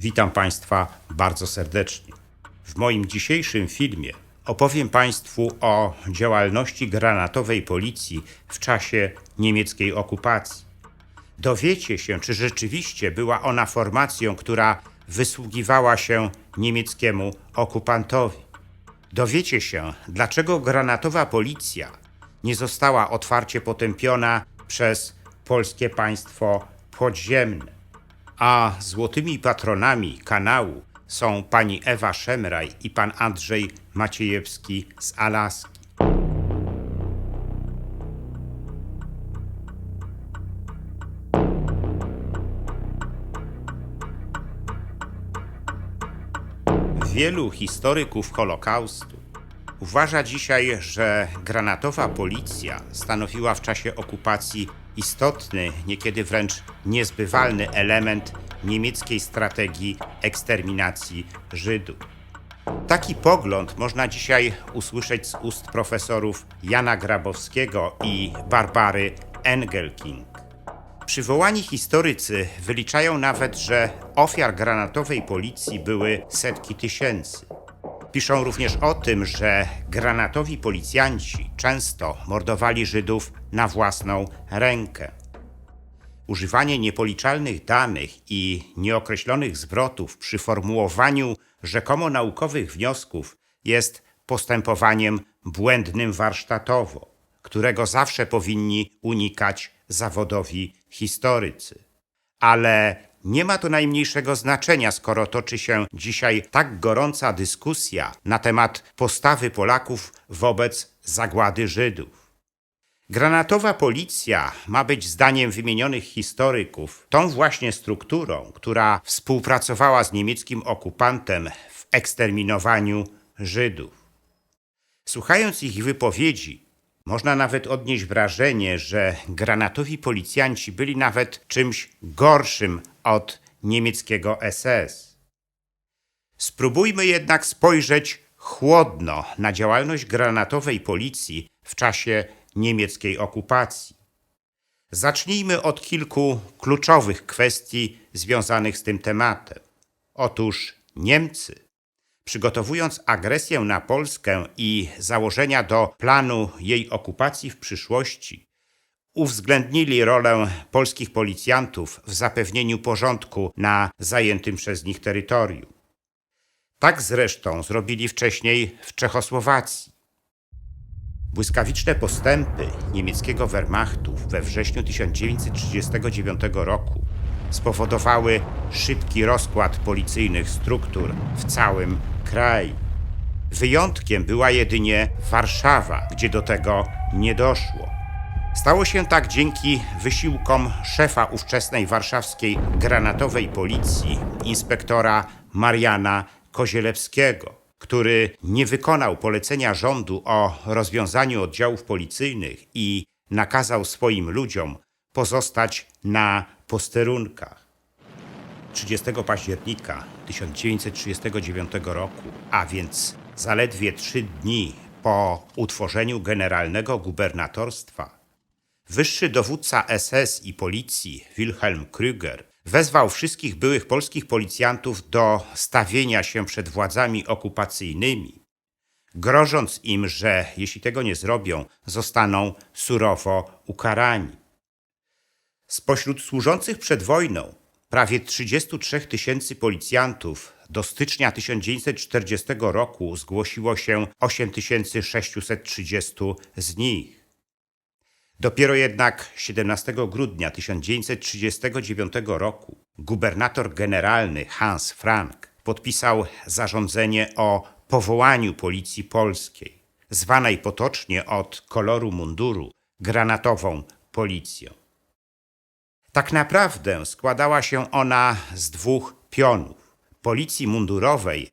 Witam Państwa bardzo serdecznie. W moim dzisiejszym filmie opowiem Państwu o działalności granatowej policji w czasie niemieckiej okupacji. Dowiecie się, czy rzeczywiście była ona formacją, która wysługiwała się niemieckiemu okupantowi. Dowiecie się, dlaczego granatowa policja nie została otwarcie potępiona przez polskie państwo podziemne. A złotymi patronami kanału są pani Ewa Szemraj i pan Andrzej Maciejewski z Alaski. Wielu historyków Holokaustu uważa dzisiaj, że granatowa policja stanowiła w czasie okupacji istotny, niekiedy wręcz niezbywalny element niemieckiej strategii eksterminacji Żydów. Taki pogląd można dzisiaj usłyszeć z ust profesorów Jana Grabowskiego i Barbary Engelking. Przywołani historycy wyliczają nawet, że ofiar granatowej policji były setki tysięcy. Piszą również o tym, że granatowi policjanci często mordowali Żydów na własną rękę. Używanie niepoliczalnych danych i nieokreślonych zwrotów przy formułowaniu rzekomo naukowych wniosków jest postępowaniem błędnym warsztatowo, którego zawsze powinni unikać zawodowi historycy. Ale nie ma to najmniejszego znaczenia, skoro toczy się dzisiaj tak gorąca dyskusja na temat postawy Polaków wobec zagłady Żydów. Granatowa policja ma być zdaniem wymienionych historyków tą właśnie strukturą, która współpracowała z niemieckim okupantem w eksterminowaniu Żydów. Słuchając ich wypowiedzi, można nawet odnieść wrażenie, że granatowi policjanci byli nawet czymś gorszym od niemieckiego SS. Spróbujmy jednak spojrzeć chłodno na działalność granatowej policji w czasie niemieckiej okupacji. Zacznijmy od kilku kluczowych kwestii związanych z tym tematem. Otóż Niemcy, przygotowując agresję na Polskę i założenia do planu jej okupacji w przyszłości, uwzględnili rolę polskich policjantów w zapewnieniu porządku na zajętym przez nich terytorium. Tak zresztą zrobili wcześniej w Czechosłowacji. Błyskawiczne postępy niemieckiego Wehrmachtu we wrześniu 1939 roku spowodowały szybki rozkład policyjnych struktur w całym kraju. Wyjątkiem była jedynie Warszawa, gdzie do tego nie doszło. Stało się tak dzięki wysiłkom szefa ówczesnej warszawskiej granatowej policji, inspektora Mariana Kozielewskiego, który nie wykonał polecenia rządu o rozwiązaniu oddziałów policyjnych i nakazał swoim ludziom pozostać na posterunkach. 30 października 1939 roku, a więc zaledwie 3 dni po utworzeniu generalnego gubernatorstwa, wyższy dowódca SS i policji Wilhelm Krüger wezwał wszystkich byłych polskich policjantów do stawienia się przed władzami okupacyjnymi, grożąc im, że jeśli tego nie zrobią, zostaną surowo ukarani. Spośród służących przed wojną prawie 33 tysięcy policjantów do stycznia 1940 roku zgłosiło się 8630 z nich. Dopiero jednak 17 grudnia 1939 roku gubernator generalny Hans Frank podpisał zarządzenie o powołaniu Policji Polskiej, zwanej potocznie od koloru munduru granatową policją. Tak naprawdę składała się ona z 2 pionów: policji mundurowej,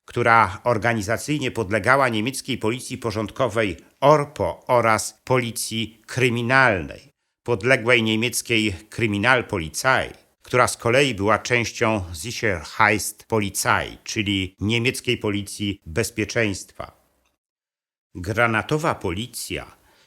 która organizacyjnie podlegała niemieckiej policji porządkowej ORPO, oraz policji kryminalnej, podległej niemieckiej Kriminalpolizei, która z kolei była częścią Sicherheitspolizei, czyli niemieckiej policji bezpieczeństwa. Granatowa policja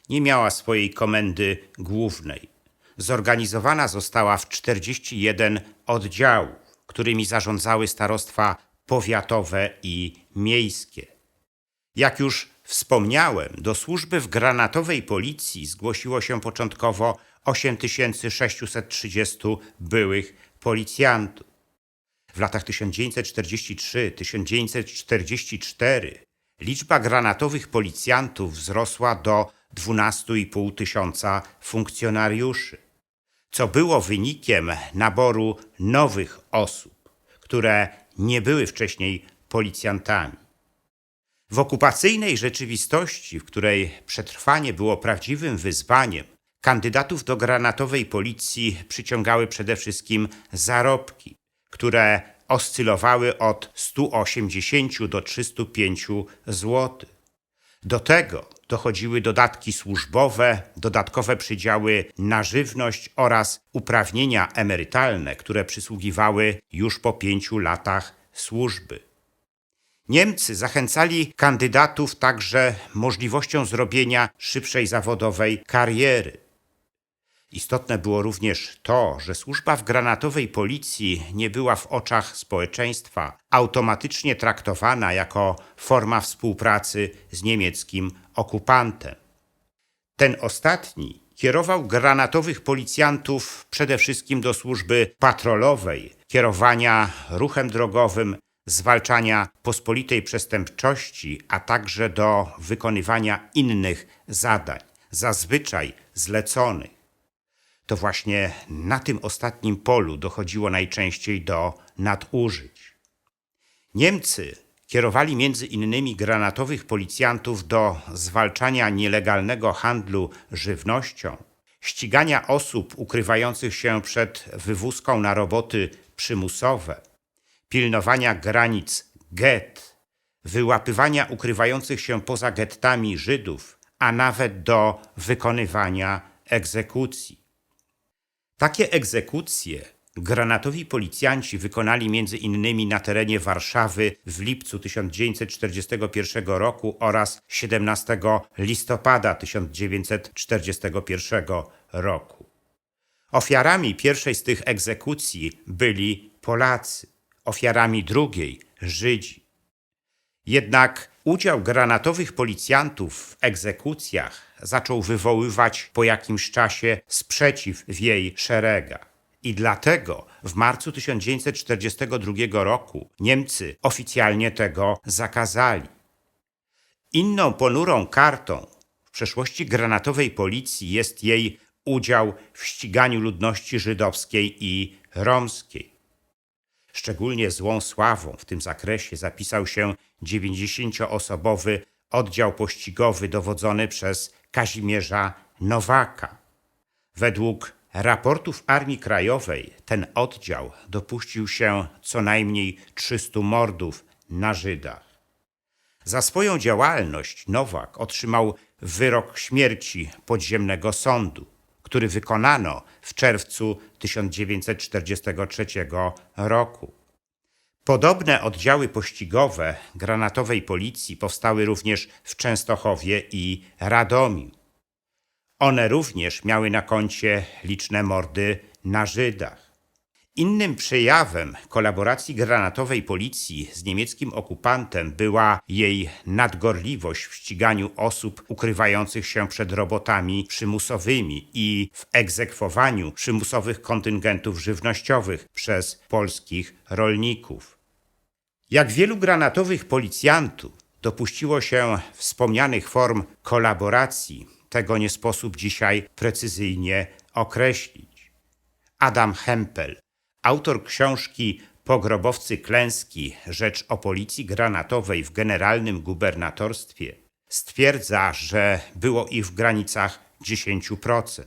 nie miała swojej komendy głównej. Zorganizowana została w 41 oddziałów, którymi zarządzały starostwa powiatowe i miejskie. Jak już wspomniałem, do służby w granatowej policji zgłosiło się początkowo 8630 byłych policjantów. W latach 1943-1944 liczba granatowych policjantów wzrosła do 12,5 tysiąca funkcjonariuszy, co było wynikiem naboru nowych osób, które nie były wcześniej policjantami. W okupacyjnej rzeczywistości, w której przetrwanie było prawdziwym wyzwaniem, kandydatów do granatowej policji przyciągały przede wszystkim zarobki, które oscylowały od 180 do 305 zł. Do tego dochodziły dodatki służbowe, dodatkowe przydziały na żywność oraz uprawnienia emerytalne, które przysługiwały już po 5 latach służby. Niemcy zachęcali kandydatów także możliwością zrobienia szybszej zawodowej kariery. Istotne było również to, że służba w granatowej policji nie była w oczach społeczeństwa automatycznie traktowana jako forma współpracy z niemieckim okupantem. Ten ostatni kierował granatowych policjantów przede wszystkim do służby patrolowej, kierowania ruchem drogowym, zwalczania pospolitej przestępczości, a także do wykonywania innych zadań, zazwyczaj zleconych. To właśnie na tym ostatnim polu dochodziło najczęściej do nadużyć. Niemcy kierowali między innymi granatowych policjantów do zwalczania nielegalnego handlu żywnością, ścigania osób ukrywających się przed wywózką na roboty przymusowe, pilnowania granic gett, wyłapywania ukrywających się poza gettami Żydów, a nawet do wykonywania egzekucji. Takie egzekucje granatowi policjanci wykonali między innymi na terenie Warszawy w lipcu 1941 roku oraz 17 listopada 1941 roku. Ofiarami pierwszej z tych egzekucji byli Polacy, ofiarami drugiej Żydzi. Jednak udział granatowych policjantów w egzekucjach zaczął wywoływać po jakimś czasie sprzeciw w jej szeregach. I dlatego w marcu 1942 roku Niemcy oficjalnie tego zakazali. Inną ponurą kartą w przeszłości granatowej policji jest jej udział w ściganiu ludności żydowskiej i romskiej. Szczególnie złą sławą w tym zakresie zapisał się 90-osobowy oddział pościgowy dowodzony przez Kazimierza Nowaka. Według raportów Armii Krajowej ten oddział dopuścił się co najmniej 300 mordów na Żydach. Za swoją działalność Nowak otrzymał wyrok śmierci podziemnego sądu, który wykonano w czerwcu 1943 roku. Podobne oddziały pościgowe granatowej policji powstały również w Częstochowie i Radomiu. One również miały na koncie liczne mordy na Żydach. Innym przejawem kolaboracji granatowej policji z niemieckim okupantem była jej nadgorliwość w ściganiu osób ukrywających się przed robotami przymusowymi i w egzekwowaniu przymusowych kontyngentów żywnościowych przez polskich rolników. Jak wielu granatowych policjantów dopuściło się wspomnianych form kolaboracji, tego nie sposób dzisiaj precyzyjnie określić. Adam Hempel, autor książki Pogrobowcy klęski, rzecz o policji granatowej w generalnym gubernatorstwie, stwierdza, że było ich w granicach 10%.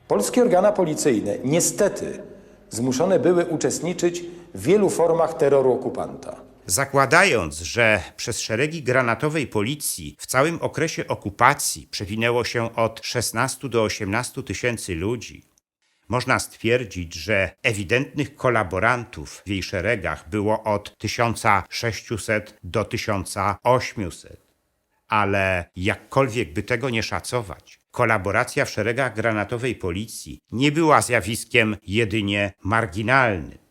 Polskie organa policyjne niestety zmuszone były uczestniczyć w wielu formach terroru okupanta. Zakładając, że przez szeregi granatowej policji w całym okresie okupacji przewinęło się od 16 do 18 tysięcy ludzi, można stwierdzić, że ewidentnych kolaborantów w jej szeregach było od 1600 do 1800. Ale jakkolwiek by tego nie szacować, kolaboracja w szeregach granatowej policji nie była zjawiskiem jedynie marginalnym.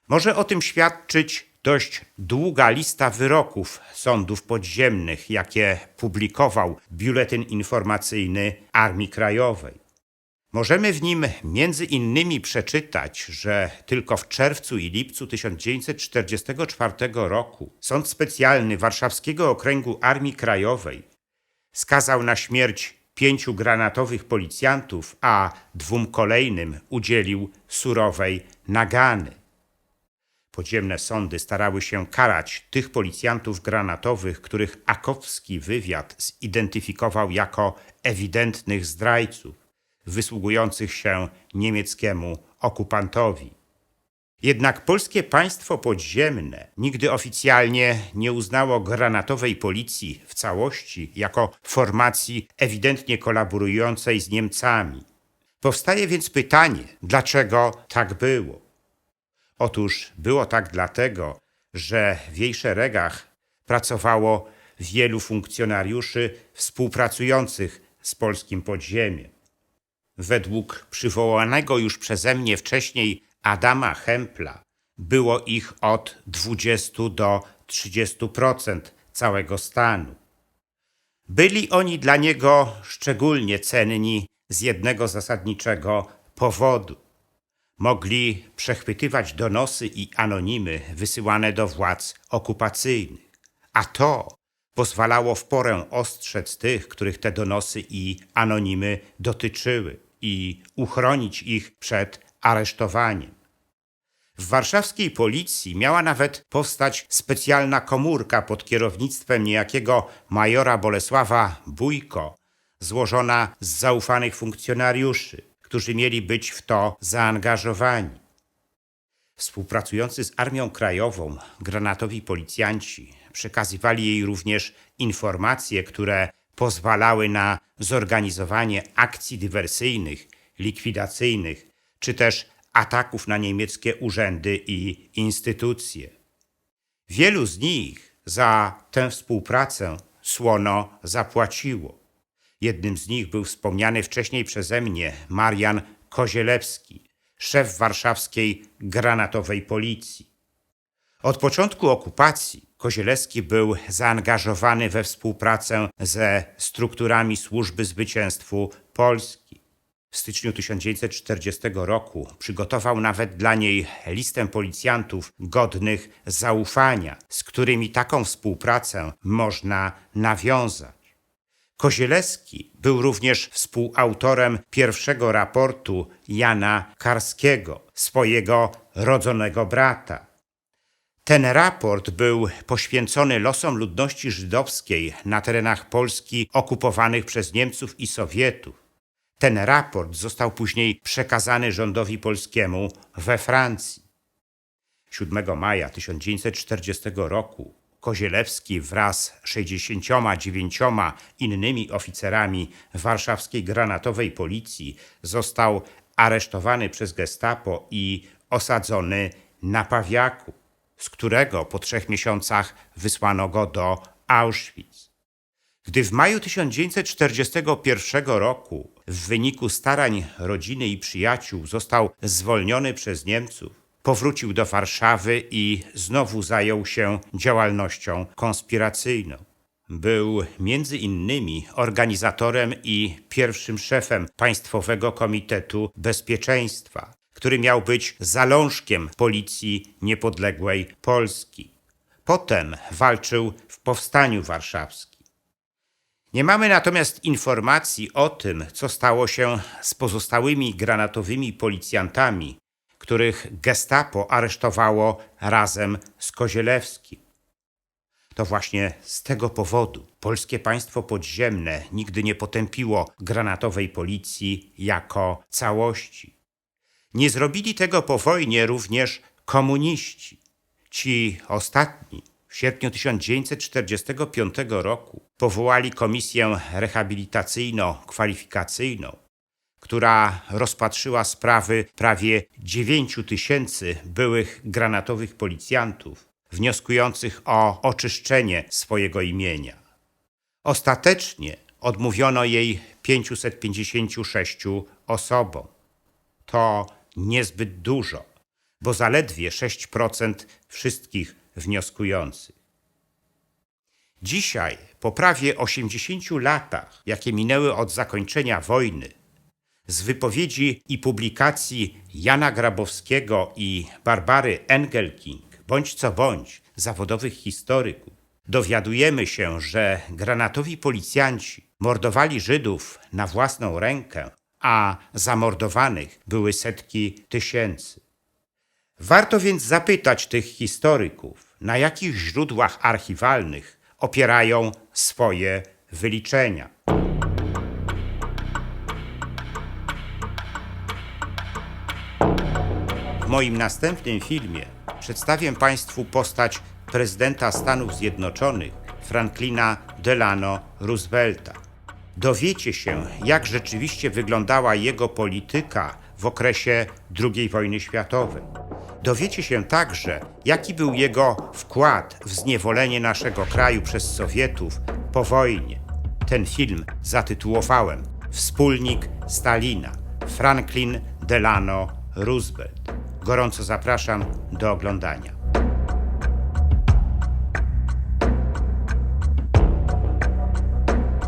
Może o tym świadczyć dość długa lista wyroków sądów podziemnych, jakie publikował Biuletyn Informacyjny Armii Krajowej. Możemy w nim między innymi przeczytać, że tylko w czerwcu i lipcu 1944 roku Sąd Specjalny Warszawskiego Okręgu Armii Krajowej skazał na śmierć 5 granatowych policjantów, a 2 kolejnym udzielił surowej nagany. Podziemne sądy starały się karać tych policjantów granatowych, których akowski wywiad zidentyfikował jako ewidentnych zdrajców, wysługujących się niemieckiemu okupantowi. Jednak polskie państwo podziemne nigdy oficjalnie nie uznało granatowej policji w całości jako formacji ewidentnie kolaborującej z Niemcami. Powstaje więc pytanie, dlaczego tak było? Otóż było tak dlatego, że w jej szeregach pracowało wielu funkcjonariuszy współpracujących z polskim podziemiem. Według przywołanego już przeze mnie wcześniej Adama Hempla było ich od 20 do 30% całego stanu. Byli oni dla niego szczególnie cenni z jednego zasadniczego powodu. Mogli przechwytywać donosy i anonimy wysyłane do władz okupacyjnych, a to pozwalało w porę ostrzec tych, których te donosy i anonimy dotyczyły i uchronić ich przed aresztowaniem. W warszawskiej policji miała nawet powstać specjalna komórka pod kierownictwem niejakiego majora Bolesława Bójko, złożona z zaufanych funkcjonariuszy, którzy mieli być w to zaangażowani. Współpracujący z Armią Krajową granatowi policjanci przekazywali jej również informacje, które pozwalały na zorganizowanie akcji dywersyjnych, likwidacyjnych, czy też ataków na niemieckie urzędy i instytucje. Wielu z nich za tę współpracę słono zapłaciło. Jednym z nich był wspomniany wcześniej przeze mnie Marian Kozielewski, szef warszawskiej granatowej policji. Od początku okupacji Kozielewski był zaangażowany we współpracę ze strukturami Służby Zwycięstwu Polski. W styczniu 1940 roku przygotował nawet dla niej listę policjantów godnych zaufania, z którymi taką współpracę można nawiązać. Kozielewski był również współautorem pierwszego raportu Jana Karskiego, swojego rodzonego brata. Ten raport był poświęcony losom ludności żydowskiej na terenach Polski okupowanych przez Niemców i Sowietów. Ten raport został później przekazany rządowi polskiemu we Francji. 7 maja 1940 roku Kozielewski wraz z 69 innymi oficerami warszawskiej granatowej policji został aresztowany przez Gestapo i osadzony na Pawiaku, z którego po 3 miesiącach wysłano go do Auschwitz. Gdy w maju 1941 roku w wyniku starań rodziny i przyjaciół został zwolniony przez Niemców, powrócił do Warszawy i znowu zajął się działalnością konspiracyjną. Był między innymi organizatorem i pierwszym szefem Państwowego Komitetu Bezpieczeństwa, który miał być zalążkiem Policji Niepodległej Polski. Potem walczył w Powstaniu Warszawskim. Nie mamy natomiast informacji o tym, co stało się z pozostałymi granatowymi policjantami, których Gestapo aresztowało razem z Kozielewskim. To właśnie z tego powodu polskie państwo podziemne nigdy nie potępiło granatowej policji jako całości. Nie zrobili tego po wojnie również komuniści. Ci ostatni w sierpniu 1945 roku powołali komisję rehabilitacyjno-kwalifikacyjną, która rozpatrzyła sprawy prawie 9 000 byłych granatowych policjantów, wnioskujących o oczyszczenie swojego imienia. Ostatecznie odmówiono jej 556 osobom. To niezbyt dużo. bo zaledwie 6% wszystkich wnioskujących. Dzisiaj, po prawie 80 latach, jakie minęły od zakończenia wojny, z wypowiedzi i publikacji Jana Grabowskiego i Barbary Engelking, bądź co bądź zawodowych historyków, dowiadujemy się, że granatowi policjanci mordowali Żydów na własną rękę, a zamordowanych były setki tysięcy. Warto więc zapytać tych historyków, na jakich źródłach archiwalnych opierają swoje wyliczenia. W moim następnym filmie przedstawię Państwu postać prezydenta Stanów Zjednoczonych Franklina Delano Roosevelta. Dowiecie się, jak rzeczywiście wyglądała jego polityka w okresie II wojny światowej. Dowiecie się także, jaki był jego wkład w zniewolenie naszego kraju przez Sowietów po wojnie. Ten film zatytułowałem Wspólnik Stalina – Franklin Delano Roosevelt. Gorąco zapraszam do oglądania.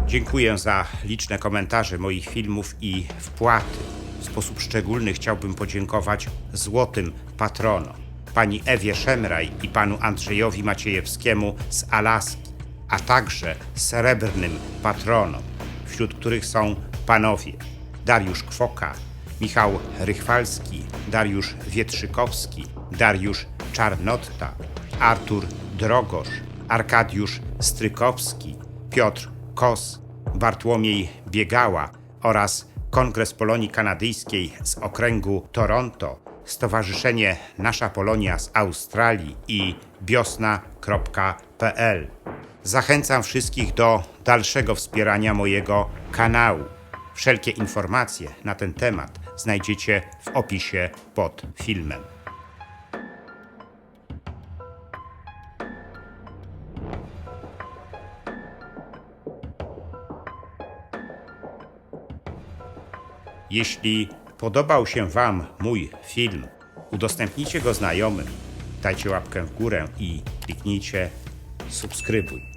Dziękuję za liczne komentarze moich filmów i wpłaty. W sposób szczególny chciałbym podziękować złotym patronom, pani Ewie Szemraj i panu Andrzejowi Maciejewskiemu z Alaski, a także srebrnym patronom, wśród których są panowie Dariusz Kwoka, Michał Rychwalski, Dariusz Wietrzykowski, Dariusz Czarnotta, Artur Drogosz, Arkadiusz Strykowski, Piotr Kos, Bartłomiej Biegała oraz Kongres Polonii Kanadyjskiej z okręgu Toronto, Stowarzyszenie Nasza Polonia z Australii i biosna.pl. Zachęcam wszystkich do dalszego wspierania mojego kanału. Wszelkie informacje na ten temat znajdziecie w opisie pod filmem. Jeśli podobał się Wam mój film, udostępnijcie go znajomym, dajcie łapkę w górę i kliknijcie subskrybuj.